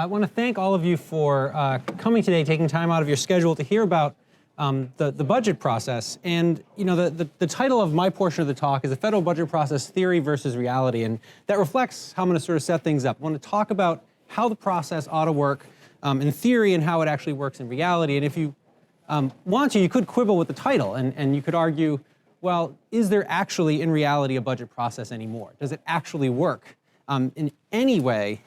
I want to thank all of you for coming today, taking time out of your schedule to hear about the budget process. And you know, the title of my portion of the talk is the federal budget process theory versus reality, and that reflects how I'm going to sort of set things up. I want to talk about how the process ought to work in theory and how it actually works in reality. And if you want to, you could quibble with the title, and you could argue, well, is there actually in reality a budget process anymore? Does it actually work in any way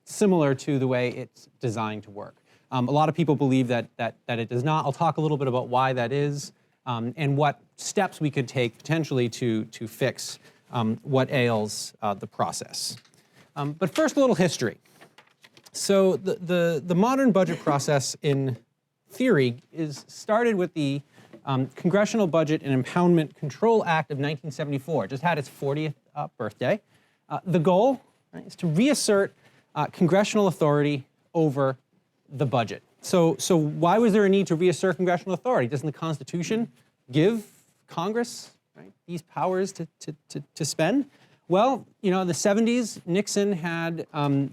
similar to the way it's designed to work? A lot of people believe that it does not. I'll talk a little bit about why that is and what steps we could take potentially to fix what ails the process. But first, a little history. So the modern budget process in theory is started with the Congressional Budget and Impoundment Control Act of 1974. It just had its 40th birthday. The goal, right, is to reassert congressional authority over the budget. So why was there a need to reassert congressional authority? Doesn't the Constitution give Congress, right, these powers to spend? Well, you know, in the 70s, Nixon had, the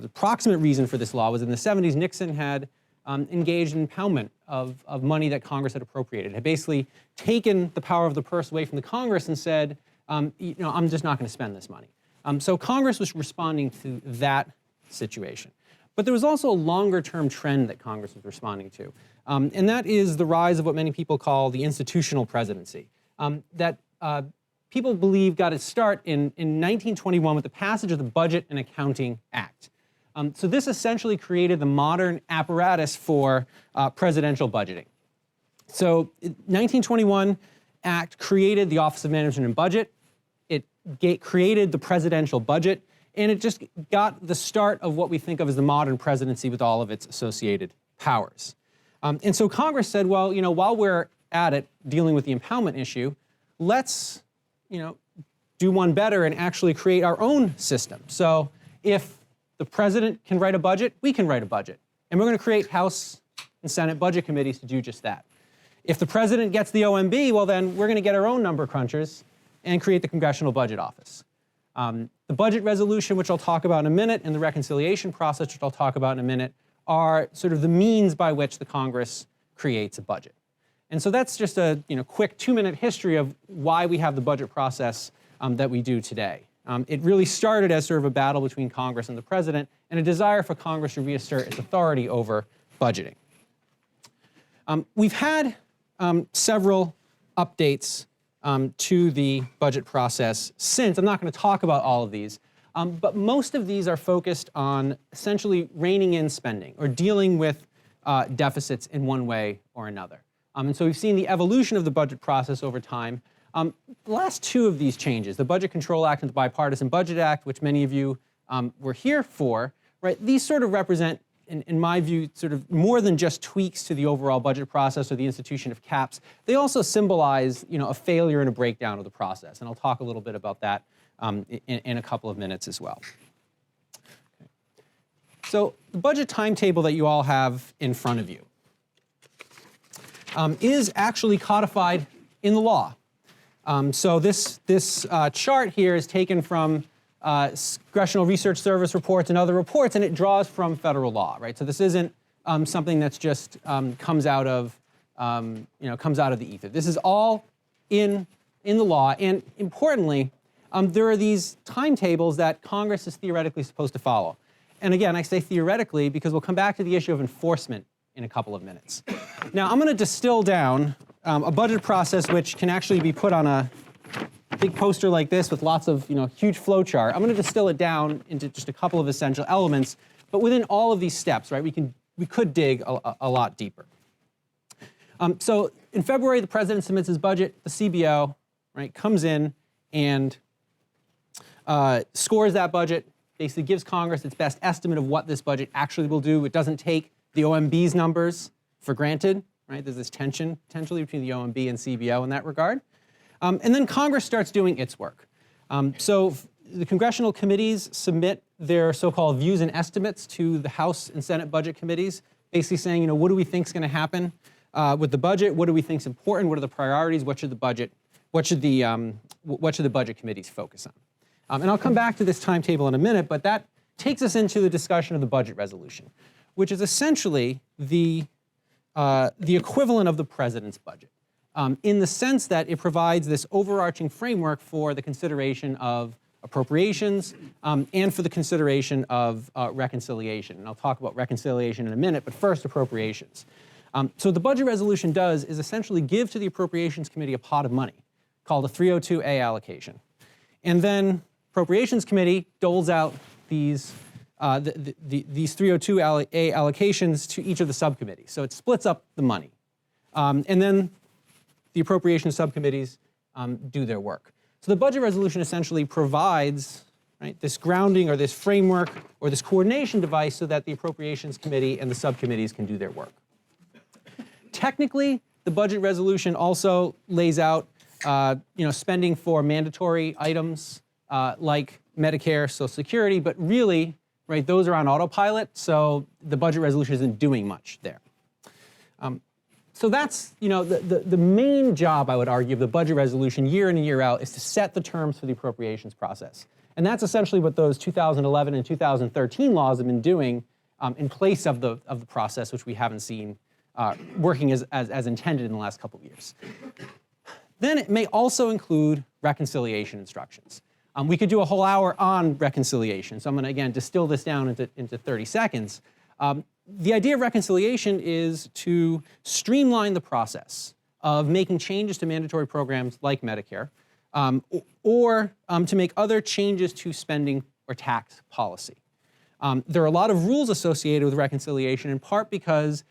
approximate reason for this law was in the 70s, Nixon had engaged in impoundment of money that Congress had appropriated. Had basically taken the power of the purse away from the Congress and said, I'm just not going to spend this money. So Congress was responding to that situation. But there was also a longer-term trend that Congress was responding to, and that is the rise of what many people call the institutional presidency, that people believe got its start in 1921 with the passage of the Budget and Accounting Act. So this essentially created the modern apparatus for presidential budgeting. So 1921 Act created the Office of Management and Budget. It created the presidential budget, and it just got the start of what we think of as the modern presidency with all of its associated powers. And so Congress said, well, you know, while we're at it dealing with the impoundment issue, let's, do one better and actually create our own system. So if the president can write a budget, we can write a budget. And we're going to create House and Senate budget committees to do just that. If the president gets the OMB, well, then we're going to get our own number crunchers and create the Congressional Budget Office. The budget resolution, which I'll talk about in a minute, and the reconciliation process, which I'll talk about in a minute, are sort of the means by which the Congress creates a budget. And so that's just a quick 2-minute history of why we have the budget process that we do today. It really started as sort of a battle between Congress and the president, and a desire for Congress to reassert its authority over budgeting. We've had several updates to the budget process since. I'm not going to talk about all of these, but most of these are focused on essentially reining in spending or dealing with deficits in one way or another. And so we've seen the evolution of the budget process over time. The last two of these changes, the Budget Control Act and the Bipartisan Budget Act, which many of you were here for, right? These sort of represent, in my view, sort of more than just tweaks to the overall budget process or the institution of caps. They also symbolize, a failure and a breakdown of the process. And I'll talk a little bit about that in a couple of minutes as well. Okay. So the budget timetable that you all have in front of you is actually codified in the law. So this chart here is taken from Congressional Research Service reports and other reports, and it draws from federal law, right? So this isn't something that's just comes out of the ether. This is all in the law, and importantly, there are these timetables that Congress is theoretically supposed to follow. And again, I say theoretically because we'll come back to the issue of enforcement in a couple of minutes. Now, I'm going to distill down a budget process which can actually be put on a big poster like this with lots of, huge flow chart. I'm going to distill it down into just a couple of essential elements, but within all of these steps, right, we could dig a lot deeper. So in February, the president submits his budget. The CBO, right, comes in and scores that budget, basically gives Congress its best estimate of what this budget actually will do. It doesn't take the OMB's numbers for granted, right? There's this tension potentially between the OMB and CBO in that regard. And then Congress starts doing its work. So the congressional committees submit their so-called views and estimates to the House and Senate budget committees, basically saying, what do we think is going to happen with the budget? What do we think is important? What are the priorities? What should the budget committees focus on? And I'll come back to this timetable in a minute, but that takes us into the discussion of the budget resolution, which is essentially the equivalent of the president's budget, in the sense that it provides this overarching framework for the consideration of appropriations and for the consideration of reconciliation. And I'll talk about reconciliation in a minute, but first appropriations. So what the budget resolution does is essentially give to the Appropriations Committee a pot of money called a 302A allocation. And then Appropriations Committee doles out these 302A allocations to each of the subcommittees. So it splits up the money. And then the appropriation subcommittees do their work. So the budget resolution essentially provides, right, this grounding or this framework or this coordination device so that the Appropriations Committee and the subcommittees can do their work. Technically, the budget resolution also lays out spending for mandatory items like Medicare, Social Security, but really, right, those are on autopilot, so the budget resolution isn't doing much there. So that's, the main job, I would argue, of the budget resolution year in and year out is to set the terms for the appropriations process. And that's essentially what those 2011 and 2013 laws have been doing in place of the process, which we haven't seen working as intended in the last couple of years. Then it may also include reconciliation instructions. We could do a whole hour on reconciliation, so I'm going to, again, distill this down into 30 seconds. The idea of reconciliation is to streamline the process of making changes to mandatory programs like Medicare, or to make other changes to spending or tax policy. There are a lot of rules associated with reconciliation, in part because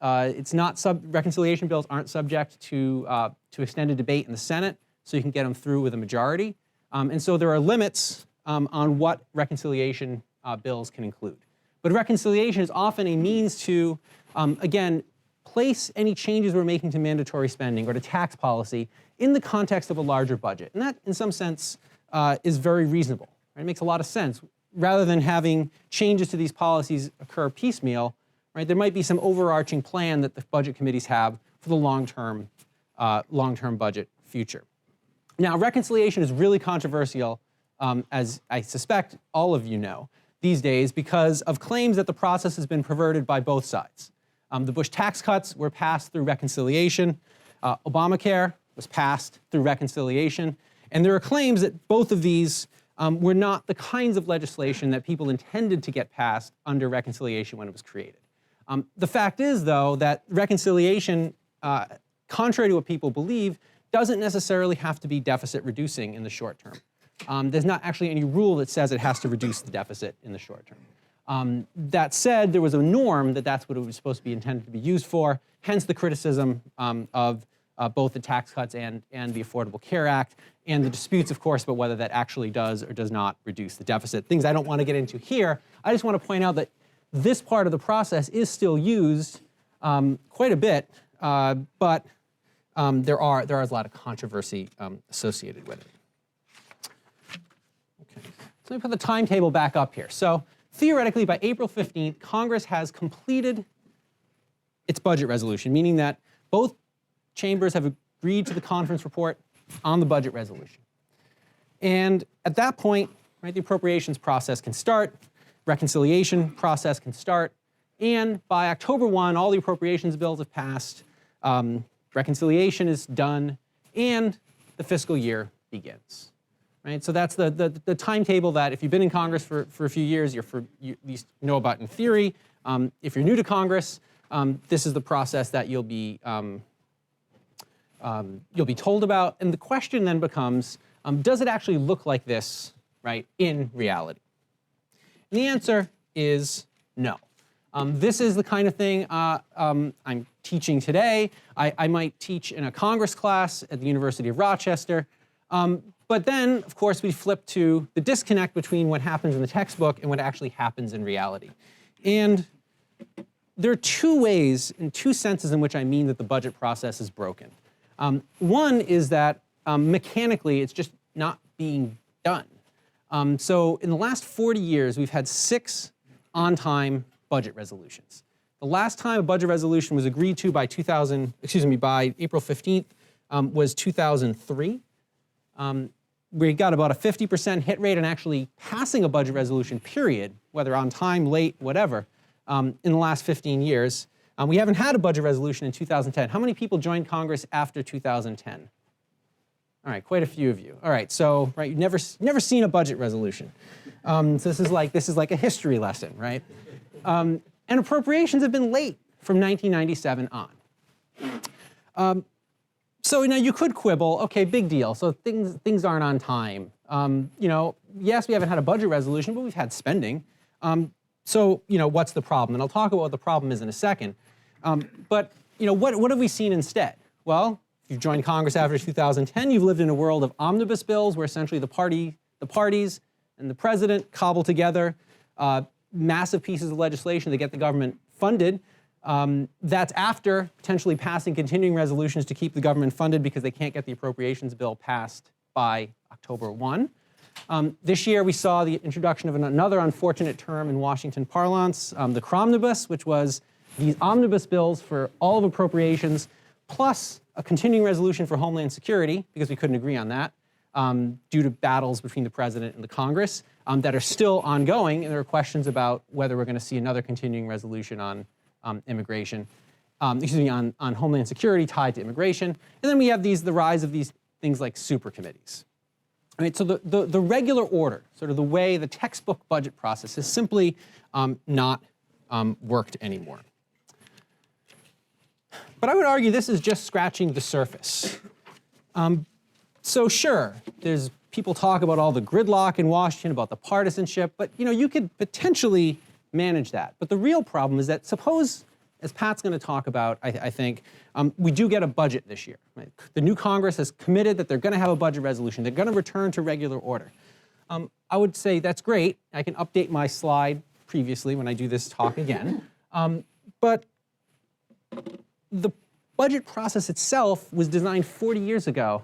reconciliation bills aren't subject to extended debate in the Senate, so you can get them through with a majority. And so there are limits on what reconciliation bills can include. But reconciliation is often a means to, again, place any changes we're making to mandatory spending or to tax policy in the context of a larger budget. And that, in some sense, is very reasonable. Right? It makes a lot of sense. Rather than having changes to these policies occur piecemeal, right, there might be some overarching plan that the budget committees have for the long-term budget future. Now, reconciliation is really controversial, as I suspect all of you know, these days because of claims that the process has been perverted by both sides. The Bush tax cuts were passed through reconciliation. Obamacare was passed through reconciliation. And there are claims that both of these were not the kinds of legislation that people intended to get passed under reconciliation when it was created. The fact is, though, that reconciliation, contrary to what people believe, doesn't necessarily have to be deficit reducing in the short term. There's not actually any rule that says it has to reduce the deficit in the short term. That said, there was a norm that that's what it was supposed to be intended to be used for, hence the criticism of both the tax cuts and the Affordable Care Act, and the disputes, of course, about whether that actually does or does not reduce the deficit. Things I don't want to get into here. I just want to point out that this part of the process is still used quite a bit, but there is a lot of controversy associated with it. Okay. So let me put the timetable back up here. So theoretically, by April 15th, Congress has completed its budget resolution, meaning that both chambers have agreed to the conference report on the budget resolution. And at that point, right, the appropriations process can start, reconciliation process can start, and by October 1, all the appropriations bills have passed, reconciliation is done, and the fiscal year begins. Right? So that's the timetable that if you've been in Congress for a few years, you at least know about in theory. If you're new to Congress, this is the process that you'll be told about. And the question then becomes, does it actually look like this, right, in reality? And the answer is no. This is the kind of thing I'm teaching today. I might teach in a Congress class at the University of Rochester. But then, of course, we flip to the disconnect between what happens in the textbook and what actually happens in reality. And there are two ways, in two senses in which I mean that the budget process is broken. One is that mechanically it's just not being done. So in the last 40 years, we've had 6 on-time budget resolutions. The last time a budget resolution was agreed to by by April 15th was 2003. we got about a 50% hit rate on actually passing a budget resolution, period, whether on time, late, whatever, in the last 15 years. We haven't had a budget resolution in 2010. How many people joined Congress after 2010? All right, quite a few of you. All right, so right, you've never seen a budget resolution. So this is like a history lesson, right? And appropriations have been late from 1997 on. So now you could quibble, okay, big deal. So things aren't on time. Yes, we haven't had a budget resolution, but we've had spending. So what's the problem? And I'll talk about what the problem is in a second. But what have we seen instead? Well, if you've joined Congress after 2010, you've lived in a world of omnibus bills where essentially the parties and the president cobble together massive pieces of legislation that get the government funded. That's after potentially passing continuing resolutions to keep the government funded because they can't get the appropriations bill passed by October 1. This year we saw the introduction of another unfortunate term in Washington parlance, the cromnibus, which was these omnibus bills for all of appropriations, plus a continuing resolution for Homeland Security, because we couldn't agree on that, due to battles between the president and the Congress that are still ongoing, and there are questions about whether we're going to see another continuing resolution on immigration, on Homeland Security tied to immigration. And then we have the rise of these things like super committees. I mean, so the regular order, sort of the way the textbook budget process has simply not worked anymore. But I would argue this is just scratching the surface. So sure, there's people talk about all the gridlock in Washington, about the partisanship, but you could potentially manage that. But the real problem is that suppose, as Pat's going to talk about, I think, we do get a budget this year. Right? The new Congress has committed that they're going to have a budget resolution. They're going to return to regular order. I would say that's great. I can update my slide previously when I do this talk again. But the budget process itself was designed 40 years ago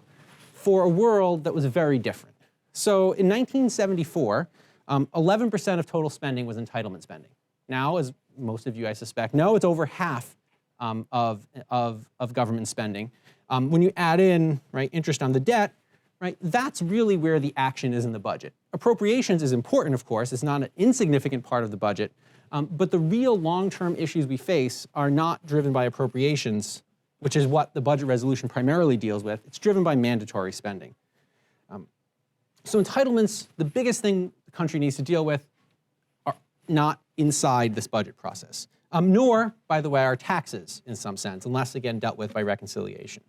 for a world that was very different. So in 1974, 11% of total spending was entitlement spending. Now, as most of you, I suspect, know, it's over half of government spending. When you add in interest on the debt, that's really where the action is in the budget. Appropriations is important, of course. It's not an insignificant part of the budget. But the real long-term issues we face are not driven by appropriations, which is what the budget resolution primarily deals with. It's driven by mandatory spending. So entitlements, the biggest thing the country needs to deal with, are not inside this budget process. Nor, by the way, are taxes in some sense, unless, again, dealt with by reconciliation.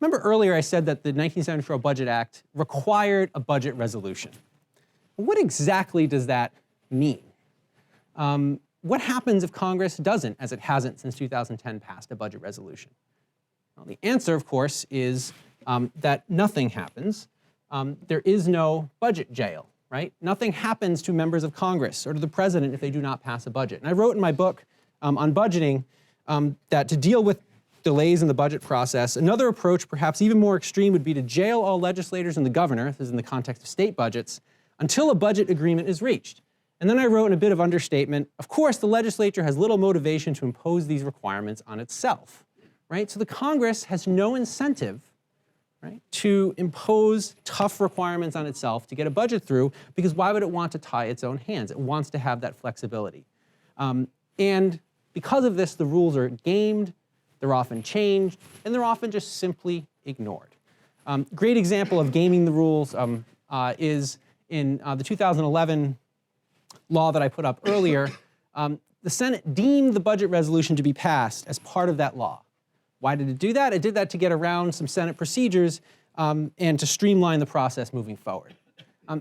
Remember earlier I said that the 1974 Budget Act required a budget resolution. What exactly does that mean? What happens if Congress doesn't, as it hasn't since 2010, passed a budget resolution? Well, the answer, of course, is that nothing happens. There is no budget jail, right? Nothing happens to members of Congress or to the president if they do not pass a budget. And I wrote in my book on budgeting that to deal with delays in the budget process, another approach, perhaps even more extreme, would be to jail all legislators and the governor, this is in the context of state budgets, until a budget agreement is reached. And then I wrote in a bit of understatement, of course, the legislature has little motivation to impose these requirements on itself, right? So the Congress has no incentive, right, to impose tough requirements on itself to get a budget through, because why would it want to tie its own hands? It wants to have that flexibility. And because of this, the rules are gamed, they're often changed, and they're often just simply ignored. Great example of gaming the rules is in the 2011 law that I put up earlier. The Senate deemed the budget resolution to be passed as part of that law. Why did it do that? It did that to get around some Senate procedures and to streamline the process moving forward.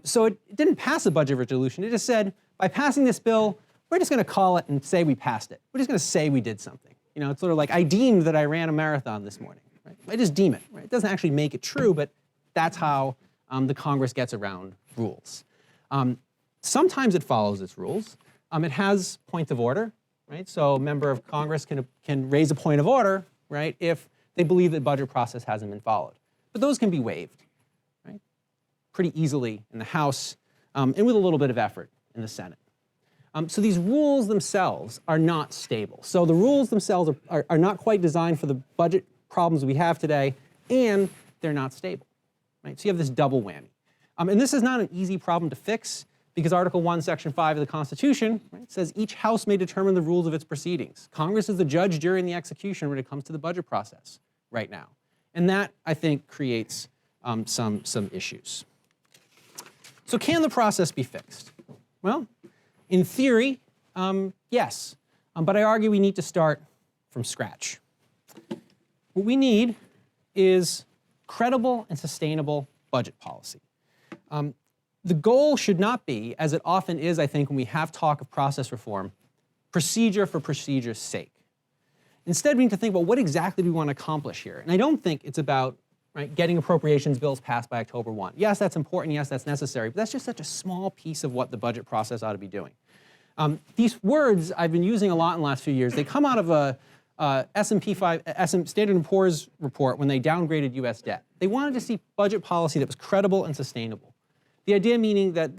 So it didn't pass a budget resolution. It just said, by passing this bill, we're just going to call it and say we passed it. We're just going to say we did something. It's sort of like I deemed that I ran a marathon this morning. Right? I just deem it. Right? It doesn't actually make it true, but that's how the Congress gets around rules. Sometimes it follows its rules. It has points of order, right? So a member of Congress can raise a point of order, right, if they believe the budget process hasn't been followed. But those can be waived, right, pretty easily in the House and with a little bit of effort in the Senate. So these rules themselves are not stable. So the rules themselves are not quite designed for the budget problems we have today, and they're not stable. right? So you have this double whammy. And this is not an easy problem to fix because Article 1, Section 5 of the Constitution, right, says each house may determine the rules of its proceedings. Congress is the judge, jury, and the executioner when it comes to the budget process right now. And that, I think, creates some issues. So can the process be fixed? Well, in theory, yes. But I argue we need to start from scratch. What we need is credible and sustainable budget policy. The goal should not be, as it often is, I think, when we have talk of process reform, procedure for procedure's sake. Instead, we need to think about what exactly do we want to accomplish here. And I don't think it's about getting appropriations bills passed by October 1. Yes, that's important. Yes, that's necessary. But that's just such a small piece of what the budget process ought to be doing. These words I've been using a lot in the last few years. They come out of a S&P Standard & Poor's report when they downgraded U.S. debt. They wanted to see budget policy that was credible and sustainable. The idea being that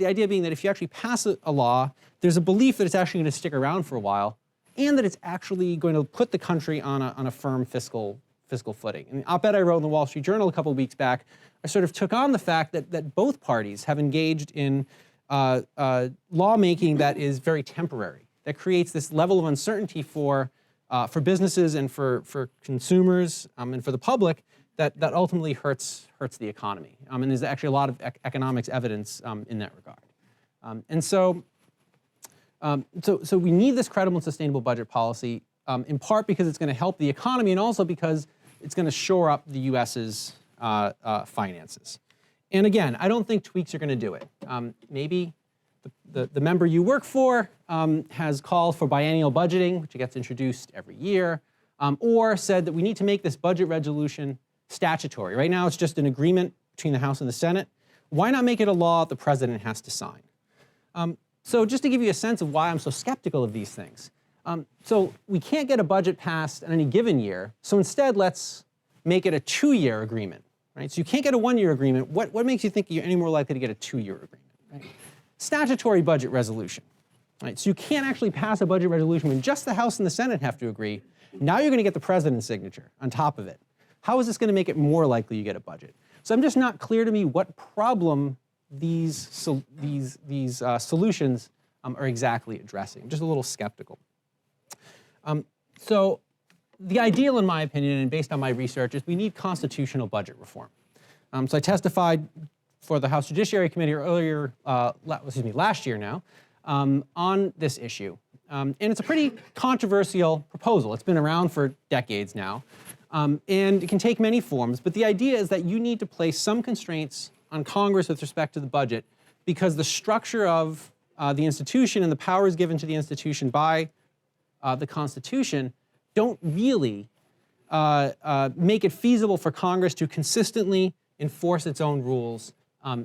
if you actually pass a law, there's a belief that it's actually going to stick around for a while, and that it's actually going to put the country on a firm fiscal footing. And the op-ed I wrote in the Wall Street Journal a couple of weeks back, I sort of took on the fact that both parties have engaged in lawmaking that is very temporary, that creates this level of uncertainty for businesses and for consumers and for the public that ultimately hurts the economy. And there's actually a lot of economics evidence in that regard. So we need this credible and sustainable budget policy, in part because it's going to help the economy and also because it's going to shore up the U.S.'s finances. And again, I don't think tweaks are going to do it. Maybe the member you work for has called for biennial budgeting, which gets introduced every year, or said that we need to make this budget resolution statutory. Right now, it's just an agreement between the House and the Senate. Why not make it a law the president has to sign? So just to give you a sense of why I'm so skeptical of these things. So we can't get a budget passed in any given year. So instead, let's make it a 2-year agreement. Right? So you can't get a 1-year agreement. What makes you think you're any more likely to get a 2-year agreement? Right? Statutory budget resolution. Right? So you can't actually pass a budget resolution when just the House and the Senate have to agree. Now you're going to get the president's signature on top of it. How is this going to make it more likely you get a budget? So I'm just not clear to me what problem these solutions are exactly addressing. I'm just a little skeptical. So the ideal, in my opinion, and based on my research, is we need constitutional budget reform. So I testified for the House Judiciary Committee earlier, last year now, on this issue. And it's a pretty controversial proposal. It's been around for decades now. And it can take many forms, but the idea is that you need to place some constraints on Congress with respect to the budget because the structure of the institution and the powers given to the institution by the Constitution don't really make it feasible for Congress to consistently enforce its own rules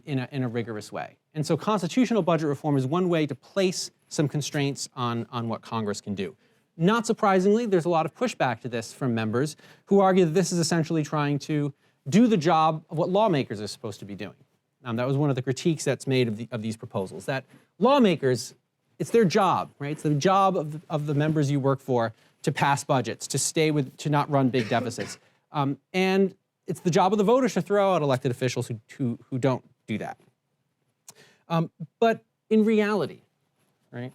in a rigorous way. And so constitutional budget reform is one way to place some constraints on what Congress can do. Not surprisingly, there's a lot of pushback to this from members who argue that this is essentially trying to do the job of what lawmakers are supposed to be doing. That was one of the critiques that's made of these proposals, that lawmakers, it's their job, right? It's the job of the members you work for to pass budgets, to not run big deficits. And it's the job of the voters to throw out elected officials who don't do that. But in reality, right,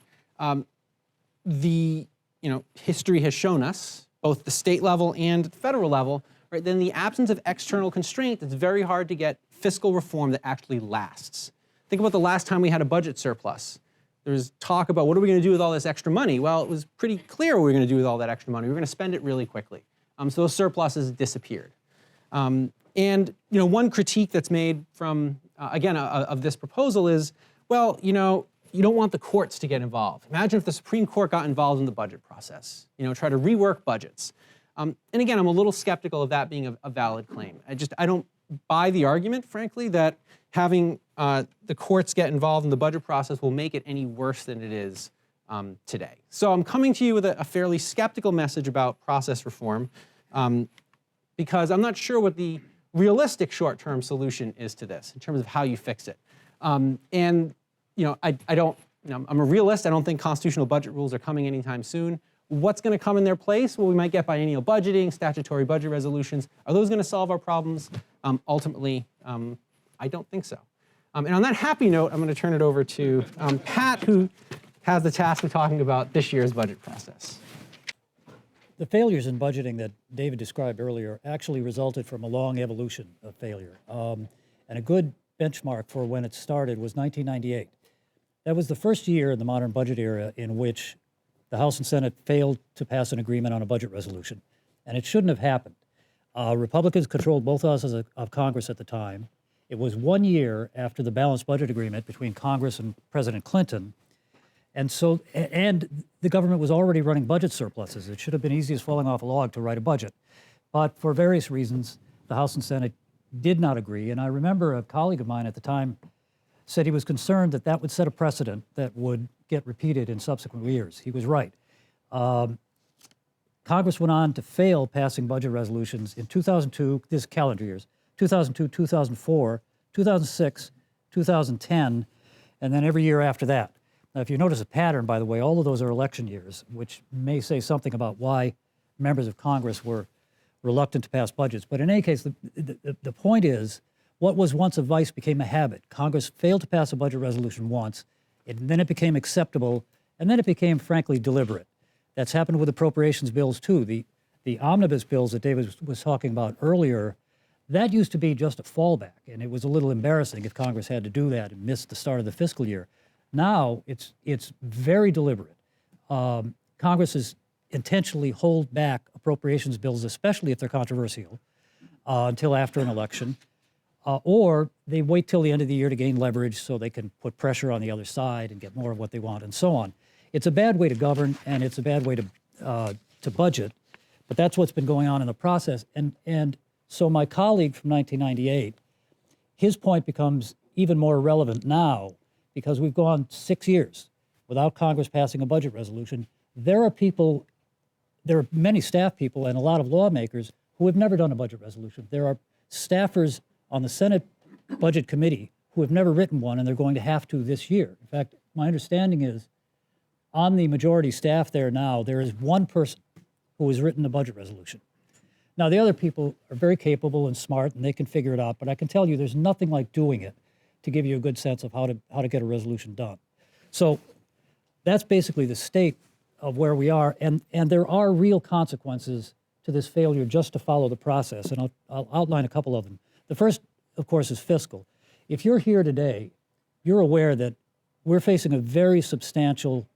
history has shown us, both the state level and the federal level, right, that in the absence of external constraint, it's very hard to get fiscal reform that actually lasts. Think about the last time we had a budget surplus. There was talk about what are we going to do with all this extra money? Well, it was pretty clear what we were going to do with all that extra money. We were going to spend it really quickly. So those surpluses disappeared. And one critique that's made from, of this proposal is, well, you don't want the courts to get involved. Imagine if the Supreme Court got involved in the budget process, try to rework budgets. And again, I'm a little skeptical of that being a valid claim. I don't buy the argument, frankly, that having the courts get involved in the budget process will make it any worse than it is today. So I'm coming to you with a fairly skeptical message about process reform because I'm not sure what the realistic short-term solution is to this in terms of how you fix it. I'm a realist. I don't think constitutional budget rules are coming anytime soon. What's going to come in their place? Well, we might get biennial budgeting, statutory budget resolutions. Are those going to solve our problems? Ultimately, I don't think so. And on that happy note, I'm going to turn it over to Pat, who has the task of talking about this year's budget process. The failures in budgeting that David described earlier actually resulted from a long evolution of failure. And a good benchmark for when it started was 1998. That was the first year in the modern budget era in which the House and Senate failed to pass an agreement on a budget resolution. And it shouldn't have happened. Republicans controlled both houses of Congress at the time. It was 1 year after the balanced budget agreement between Congress and President Clinton. And the government was already running budget surpluses. It should have been easy as falling off a log to write a budget. But for various reasons, the House and Senate did not agree. And I remember a colleague of mine at the time said he was concerned that that would set a precedent that would get repeated in subsequent years. He was right. Congress went on to fail passing budget resolutions in 2002, this calendar years, 2002, 2004, 2006, 2010, and then every year after that. Now, if you notice a pattern, by the way, all of those are election years, which may say something about why members of Congress were reluctant to pass budgets. But in any case, the point is, what was once a vice became a habit. Congress failed to pass a budget resolution once, and then it became acceptable, and then it became, frankly, deliberate. That's happened with appropriations bills, too. The omnibus bills that David was talking about earlier, that used to be just a fallback, and it was a little embarrassing if Congress had to do that and miss the start of the fiscal year. Now, it's very deliberate. Congress is intentionally hold back appropriations bills, especially if they're controversial, until after an election, or they wait till the end of the year to gain leverage so they can put pressure on the other side and get more of what they want, and so on. It's a bad way to govern, and it's a bad way to budget, but that's what's been going on in the process. And so my colleague from 1998, his point becomes even more relevant now because we've gone 6 years without Congress passing a budget resolution. There are many staff people and a lot of lawmakers who have never done a budget resolution. There are staffers on the Senate Budget Committee who have never written one, and they're going to have to this year. In fact, my understanding is on the majority staff there now, there is one person who has written a budget resolution. Now, the other people are very capable and smart, and they can figure it out, but I can tell you there's nothing like doing it to give you a good sense of how to get a resolution done. So that's basically the state of where we are, and there are real consequences to this failure just to follow the process, and I'll outline a couple of them. The first, of course, is fiscal. If you're here today, you're aware that we're facing a very substantial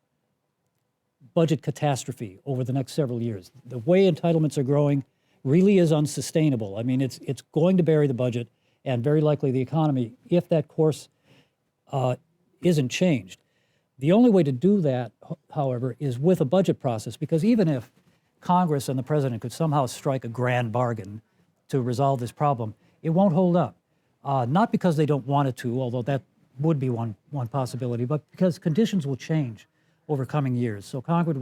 budget catastrophe over the next several years. The way entitlements are growing really is unsustainable. I mean, it's going to bury the budget and very likely the economy if that course isn't changed. The only way to do that, however, is with a budget process, because even if Congress and the president could somehow strike a grand bargain to resolve this problem, it won't hold up. Not because they don't want it to, although that would be one possibility, but because conditions will change over coming years. So Congress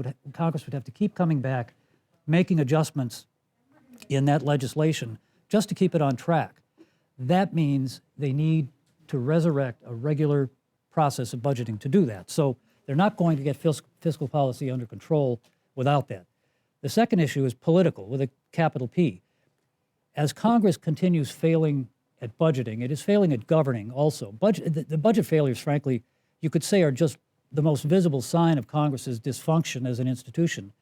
would have to keep coming back, making adjustments in that legislation just to keep it on track. That means they need to resurrect a regular process of budgeting to do that. So they're not going to get fiscal policy under control without that. The second issue is political, with a capital P. As Congress continues failing at budgeting, it is failing at governing also. The budget failures, frankly, you could say are just the most visible sign of Congress's dysfunction as an institution.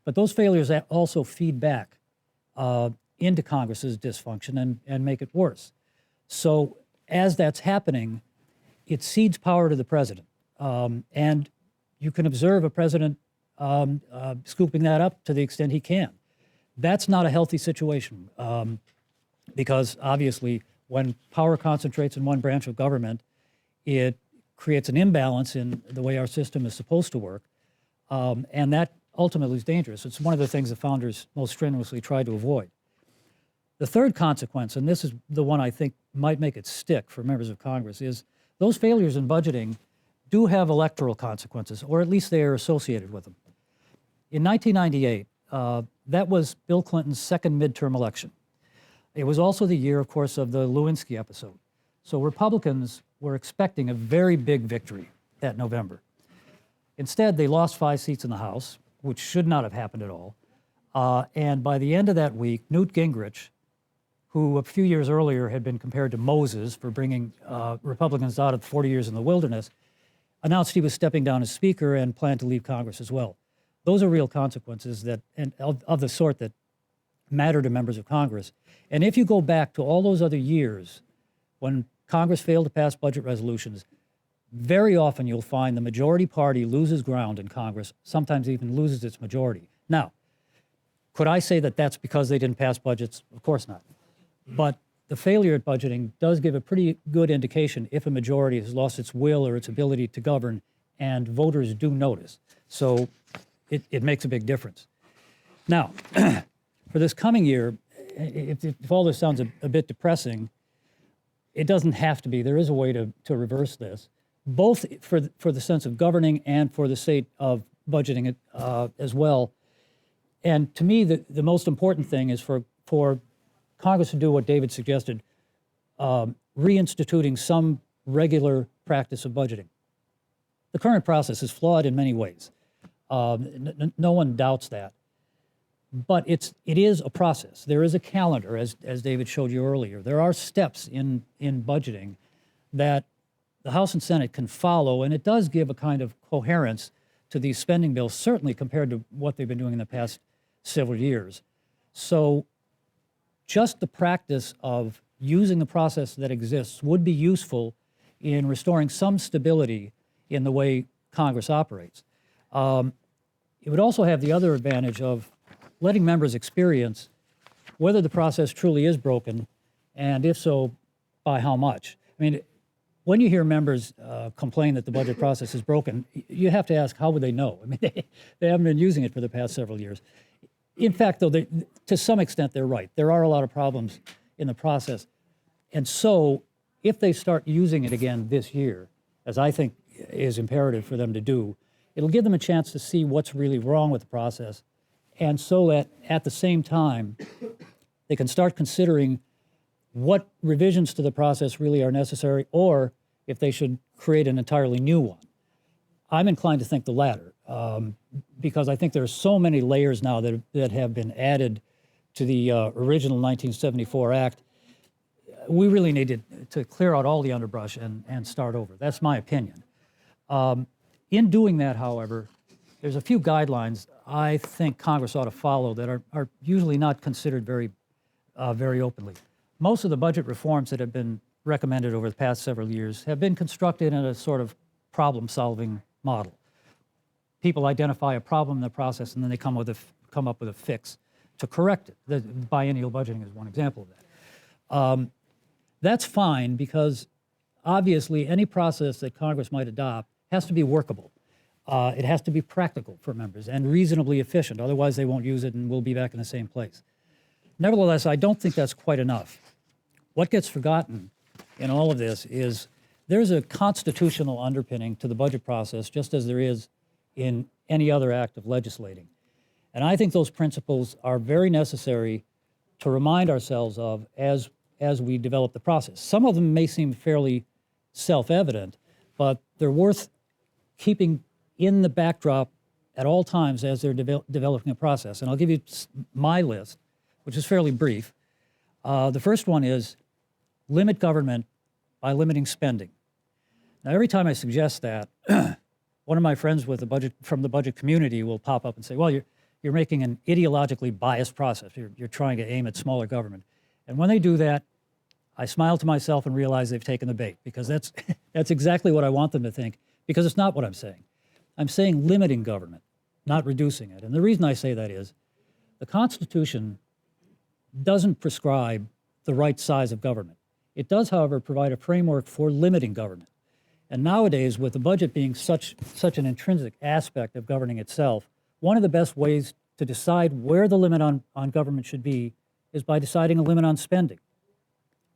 But those failures also feed back into Congress's dysfunction and make it worse. So as that's happening, it cedes power to the president. And you can observe a president scooping that up to the extent he can. That's not a healthy situation because obviously when power concentrates in one branch of government, it creates an imbalance in the way our system is supposed to work. And that ultimately is dangerous. It's one of the things the founders most strenuously tried to avoid. The third consequence, and this is the one I think might make it stick for members of Congress, is those failures in budgeting do have electoral consequences, or at least they are associated with them. In 1998, that was Bill Clinton's second midterm election. It was also the year, of course, of the Lewinsky episode. So Republicans were expecting a very big victory that November. Instead, they lost 5 seats in the House, which should not have happened at all. And by the end of that week, Newt Gingrich who a few years earlier had been compared to Moses for bringing Republicans out of 40 years in the wilderness, announced he was stepping down as Speaker and planned to leave Congress as well. Those are real consequences of the sort that matter to members of Congress. And if you go back to all those other years when Congress failed to pass budget resolutions, very often you'll find the majority party loses ground in Congress, sometimes even loses its majority. Now, could I say that that's because they didn't pass budgets? Of course not. But the failure at budgeting does give a pretty good indication if a majority has lost its will or its ability to govern, and voters do notice. So it makes a big difference. Now, for this coming year, if all this sounds a bit depressing, it doesn't have to be. There is a way to reverse this, both for the sense of governing and for the sake of budgeting it as well. And to me, the most important thing is for Congress to do what David suggested, reinstituting some regular practice of budgeting. The current process is flawed in many ways. No one doubts that. But it is a process. There is a calendar, as David showed you earlier. There are steps in budgeting that the House and Senate can follow, and it does give a kind of coherence to these spending bills, certainly compared to what they've been doing in the past several years. So just the practice of using the process that exists would be useful in restoring some stability in the way Congress operates. It would also have the other advantage of letting members experience whether the process truly is broken, and if so, by how much. I mean, when you hear members complain that the budget process is broken, you have to ask, how would they know? I mean, they haven't been using it for the past several years. In fact, though, to some extent, they're right. There are a lot of problems in the process. And so if they start using it again this year, as I think is imperative for them to do, it'll give them a chance to see what's really wrong with the process. And so that at the same time, they can start considering what revisions to the process really are necessary, or if they should create an entirely new one. I'm inclined to think the latter, because I think there are so many layers now that have been added to the original 1974 Act. We really need to clear out all the underbrush and start over. That's my opinion. In doing that, however, there's a few guidelines I think Congress ought to follow that are usually not considered very openly. Most of the budget reforms that have been recommended over the past several years have been constructed in a sort of problem-solving model. People identify a problem in the process, and then they come up with a fix to correct it. The biennial budgeting is one example of that. That's fine, because obviously any process that Congress might adopt has to be workable. It has to be practical for members and reasonably efficient. Otherwise, they won't use it, and we'll be back in the same place. Nevertheless, I don't think that's quite enough. What gets forgotten in all of this is there's a constitutional underpinning to the budget process, just as there is in any other act of legislating. And I think those principles are very necessary to remind ourselves of as we develop the process. Some of them may seem fairly self-evident, but they're worth keeping in the backdrop at all times as they're developing a process. And I'll give you my list, which is fairly brief. The first one is limit government by limiting spending. Now, every time I suggest that, one of my friends from the budget community will pop up and say, well, you're making an ideologically biased process. You're trying to aim at smaller government. And when they do that, I smile to myself and realize they've taken the bait, because that's exactly what I want them to think, because it's not what I'm saying. I'm saying limiting government, not reducing it. And the reason I say that is the Constitution doesn't prescribe the right size of government. It does, however, provide a framework for limiting government. And nowadays, with the budget being such an intrinsic aspect of governing itself, one of the best ways to decide where the limit on government should be is by deciding a limit on spending.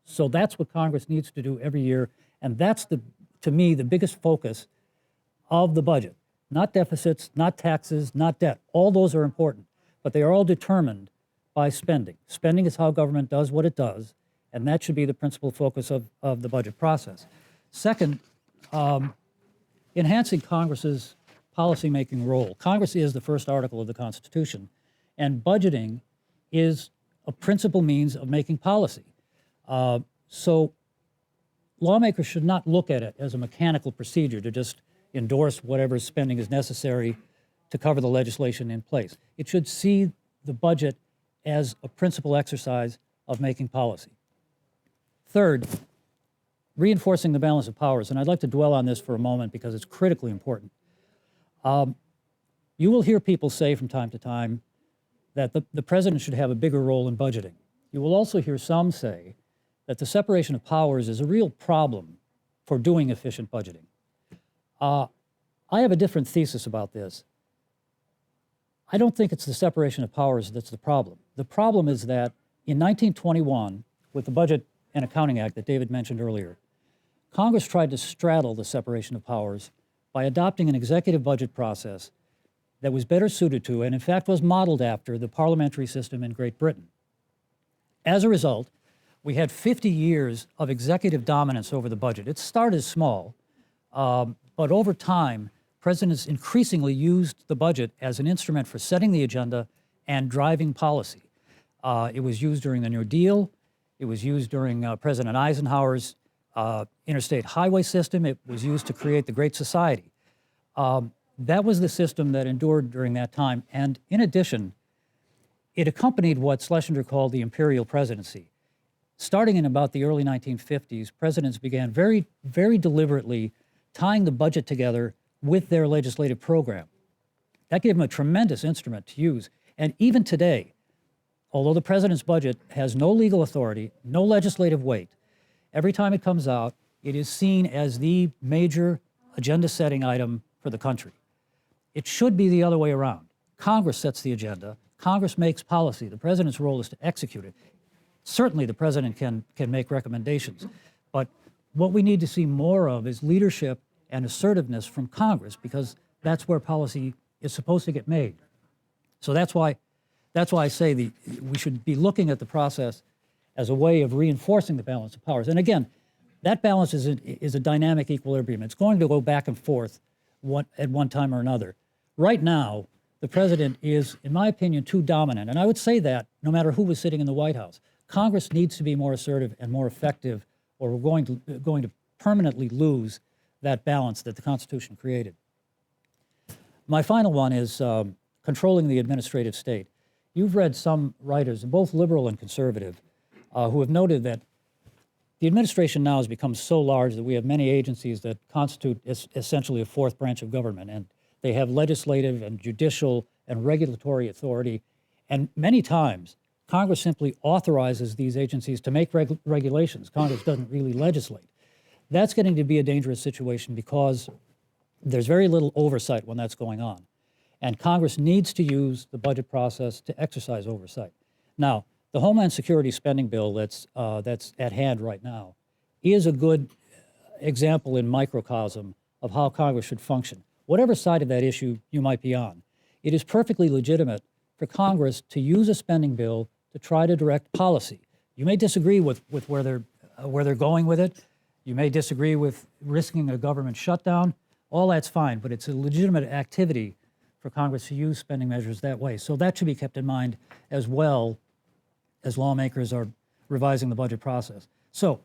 So that's what Congress needs to do every year, and that's, to me, the biggest focus of the budget. Not deficits, not taxes, not debt. All those are important, but they are all determined by spending. Spending is how government does what it does, and that should be the principal focus of the budget process. Second, enhancing Congress's policymaking role. Congress is the first article of the Constitution, and budgeting is a principal means of making policy. So lawmakers should not look at it as a mechanical procedure to just endorse whatever spending is necessary to cover the legislation in place. It should see the budget as a principal exercise of making policy. Third, reinforcing the balance of powers, and I'd like to dwell on this for a moment because it's critically important. You will hear people say from time to time that the president should have a bigger role in budgeting. You will also hear some say that the separation of powers is a real problem for doing efficient budgeting. I have a different thesis about this. I don't think it's the separation of powers that's the problem. The problem is that in 1921, with the Budget and Accounting Act that David mentioned earlier, Congress tried to straddle the separation of powers by adopting an executive budget process that was better suited to, and in fact was modeled after, the parliamentary system in Great Britain. As a result, we had 50 years of executive dominance over the budget. It started small, but over time, presidents increasingly used the budget as an instrument for setting the agenda and driving policy. It was used during the New Deal. It was used during President Eisenhower's interstate highway system. It was used to create the Great Society. That was the system that endured during that time. And in addition, it accompanied what Schlesinger called the imperial presidency. Starting in about the early 1950s, presidents began very, very deliberately tying the budget together with their legislative program. That gave them a tremendous instrument to use. And even today, although the president's budget has no legal authority, no legislative weight, every time it comes out, it is seen as the major agenda-setting item for the country. It should be the other way around. Congress sets the agenda. Congress makes policy. The president's role is to execute it. Certainly, the president can make recommendations, but what we need to see more of is leadership and assertiveness from Congress, because that's where policy is supposed to get made. So that's why I say we should be looking at the process as a way of reinforcing the balance of powers. And again, that balance is a dynamic equilibrium. It's going to go back and forth at one time or another. Right now, the president is, in my opinion, too dominant. And I would say that no matter who was sitting in the White House. Congress needs to be more assertive and more effective, or we're going to permanently lose that balance that the Constitution created. My final one is controlling the administrative state. You've read some writers, both liberal and conservative, who have noted that the administration now has become so large that we have many agencies that constitute essentially a fourth branch of government, and they have legislative and judicial and regulatory authority, and many times Congress simply authorizes these agencies to make regulations. Congress doesn't really legislate. That's getting to be a dangerous situation because there's very little oversight when that's going on. And Congress needs to use the budget process to exercise oversight. Now, the Homeland Security spending bill that's at hand right now is a good example in microcosm of how Congress should function. Whatever side of that issue you might be on, it is perfectly legitimate for Congress to use a spending bill to try to direct policy. You may disagree with where they're going with it. You may disagree with risking a government shutdown. All that's fine, but it's a legitimate activity for Congress to use spending measures that way. So that should be kept in mind as well as lawmakers are revising the budget process. So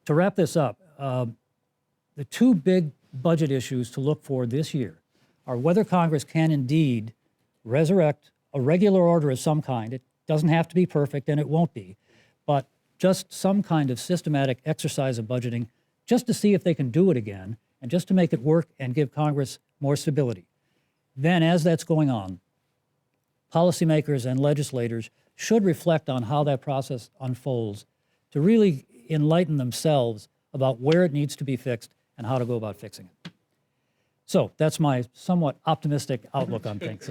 to wrap this up, the two big budget issues to look for this year are whether Congress can indeed resurrect a regular order of some kind. It doesn't have to be perfect, and it won't be, but just some kind of systematic exercise of budgeting just to see if they can do it again and just to make it work and give Congress more stability. Then, as that's going on, policymakers and legislators should reflect on how that process unfolds to really enlighten themselves about where it needs to be fixed and how to go about fixing it. So that's my somewhat optimistic outlook on things.